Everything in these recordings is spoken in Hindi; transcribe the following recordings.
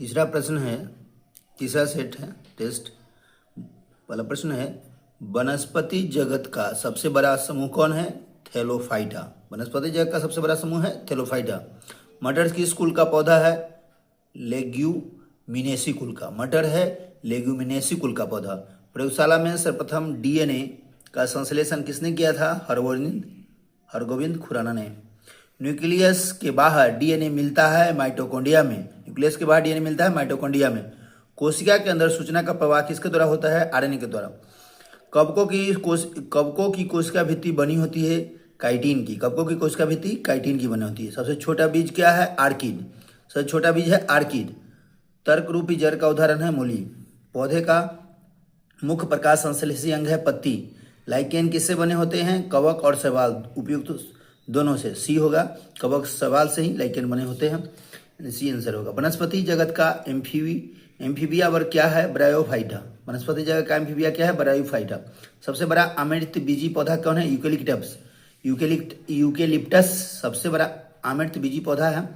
तीसरा प्रश्न है, तीसरा सेट है टेस्ट। पहला प्रश्न है, वनस्पति जगत का सबसे बड़ा समूह कौन है? थैलोफाइटा। वनस्पति जगत का सबसे बड़ा समूह है थैलोफाइटा। मटर किस कुल का पौधा है? लेग्यूमिनेसी कुल का। मटर है लेग्यूमिनेसी कुल का पौधा। प्रयोगशाला में सर्वप्रथम डीएनए का संश्लेषण किसने किया था? हरगोविंद खुराना ने। न्यूक्लियस के बाहर डीएनए मिलता है माइटोकॉन्ड्रिया में। न्यूक्लियस के बाहर डीएनए मिलता है माइटोकॉन्ड्रिया में। कोशिका के अंदर सूचना का प्रवाह किसके द्वारा होता है? आरएनए के द्वारा। कवकों की कोशिका भित्ति बनी होती है काइटिन की। कवकों की कोशिका भित्ति काइटिन की बनी होती है। सबसे छोटा बीज क्या है? आर्किड। सबसे छोटा बीज है आर्किड। तर्क रूपी जड़ का उदाहरण है मूली। पौधे का मुख्य प्रकाश संश्लेषी अंग है पत्ती। लाइकेन किससे बने होते हैं? कवक और शैवाल। उपयुक्त दोनों से। सी होगा, कवक शैवाल से ही लाइकेन बने होते हैं। सी आंसर होगा। वनस्पति जगत का एम्फीबिया वर्ग क्या है? ब्रायोफाइटा। वनस्पति जगत का एम्फीबिया क्या है? ब्रायोफाइटा। सबसे बड़ा अमृत बीजी पौधा कौन है? यूकेलिप्टस सबसे बड़ा अमृत बीजी पौधा है।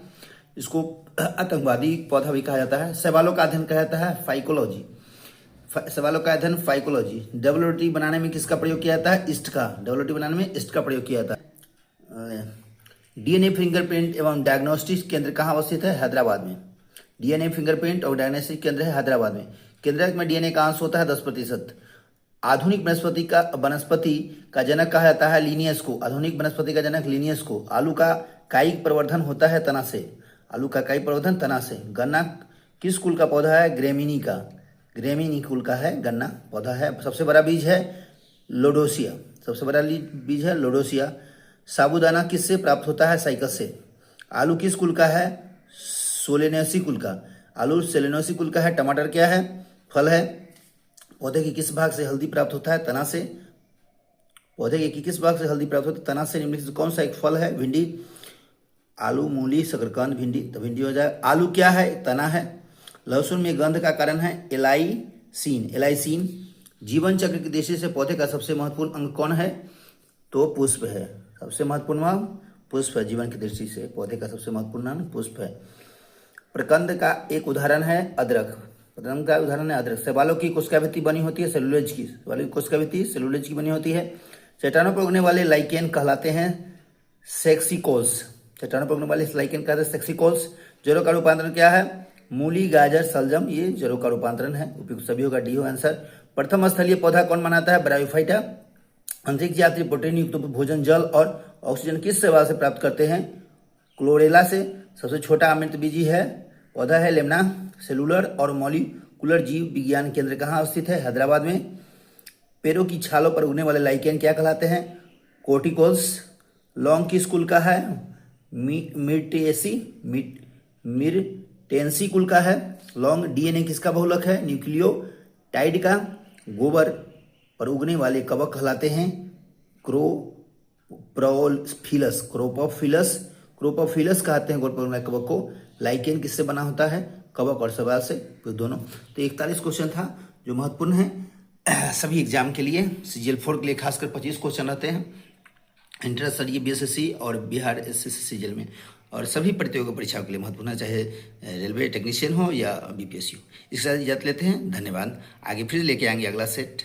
इसको आतंकवादी पौधा भी कहा जाता है। शैवालों का अध्ययन कहा जाता है फाइकोलॉजी। सवालों का अध्ययन फाइकोलॉजी। डबल रोटी बनाने में किसका प्रयोग किया जाता है? ईस्ट का। डबल रोटी बनाने में ईस्ट का प्रयोग किया जाता है। डीएनए फिंगरप्रिंट एवं डायग्नोस्टिक केंद्र कहाँ अवस्थित है? हैदराबाद में। डीएनए फिंगरप्रिंट और डायग्नोस्टिक केंद्र है हैदराबाद में। केंद्रक में डीएनए का अंश होता है 10%। आधुनिक वनस्पति का जनक कहा जाता है लिनियस को। आधुनिक वनस्पति का जनक लिनियस को। आलू का कायिक प्रवर्धन होता है तना से। आलू का कायिक प्रवर्धन तना से। गन्ना किस कुल का पौधा है? ग्रेमिनी का। ग्रेमिनी कुल का है गन्ना पौधा है। सबसे बड़ा बीज है लोडोसिया। सबसे बड़ा बीज है लोडोसिया। साबूदाना किससे प्राप्त होता है? साइकस से। आलू किस कुल का है? सोलेनेसी कुल का। आलू सेलेनोसी कुल का है। टमाटर क्या है? फल है। पौधे के किस भाग से हल्दी प्राप्त होता है? तना से। पौधे के किस भाग से हल्दी प्राप्त होता है? तना से। निम्नलिखित से कौन सा एक फल है? भिंडी। आलू, मूली, शकरकंद, भिंडी। तो भिंडी हो जाए। आलू क्या है? तना है। लहसुन में गंध का कारण है एलाइसिन। जीवन चक्र की दृष्टि से पौधे का सबसे महत्वपूर्ण अंग कौन है? तो पुष्प है। सबसे महत्वपूर्ण अंग पुष्प है। जीवन की दृष्टि से पौधे का सबसे महत्वपूर्ण अंग पुष्प है। प्रकंद का एक उदाहरण है अदरक। प्रकंद का उदाहरण है अदरक। शैवालों की कोशिका भित्ति बनी होती है सेलुलोज की। शैवालों की कोशिका भित्ति सेलुलोज की बनी होती है। चट्टानों पर उगने वाले लाइकेन कहलाते हैं सेक्सिकोल्स। चट्टानों पर उगने वाले लाइकेन कहते हैं सेक्सिकोल्स। जड़ों का रूपांतरण क्या है? मूली, गाजर, सलजम। ये जड़ों का रूपांतरण है। उपयुक्त सभी होगा, डी हो आंसर। प्रथम स्थलीय पौधा कौन बनाता है? ब्रायोफाइटा। अंतरिक्ष यात्री प्रोटीन युक्त भोजन जल और ऑक्सीजन किस शैवाल से प्राप्त करते हैं? क्लोरेला से। सबसे छोटा अमृतबीजी है पौधा है लेमना सेलुलर और मॉलिक्यूलर जीव विज्ञान केंद्र कहाँ अवस्थित है? हैदराबाद में। पेड़ों की छालों पर उगने वाले लाइकेन क्या कहलाते हैं? कोर्टिकोल्स। लौंग किस कुल का है? मिर्टेंसी कुल का है लौंग। डीएनए किसका बहुलक है? न्यूक्लियोटाइड का। गोबर पर उगने वाले कवक कहलाते हैं क्रोपोफिलस कहते हैं गोबर पर उगने वाले कवक को। लाइकेन किससे बना होता है? कवक और शैवाल से, दोनों। तो 41 क्वेश्चन था जो महत्वपूर्ण है सभी एग्जाम के लिए। सीजीएल 4 के लिए खासकर 25 क्वेश्चन रहते हैं इंटर स्तरीय बीएसएससी और बिहार एसएससी सीजीएल में, और सभी प्रतियोगी परीक्षाओं के लिए महत्वपूर्ण है, चाहे रेलवे टेक्नीशियन हो या बीपीएससी हो। इसके साथ इजाजत लेते हैं। धन्यवाद। आगे फिर लेके आएंगे अगला सेट।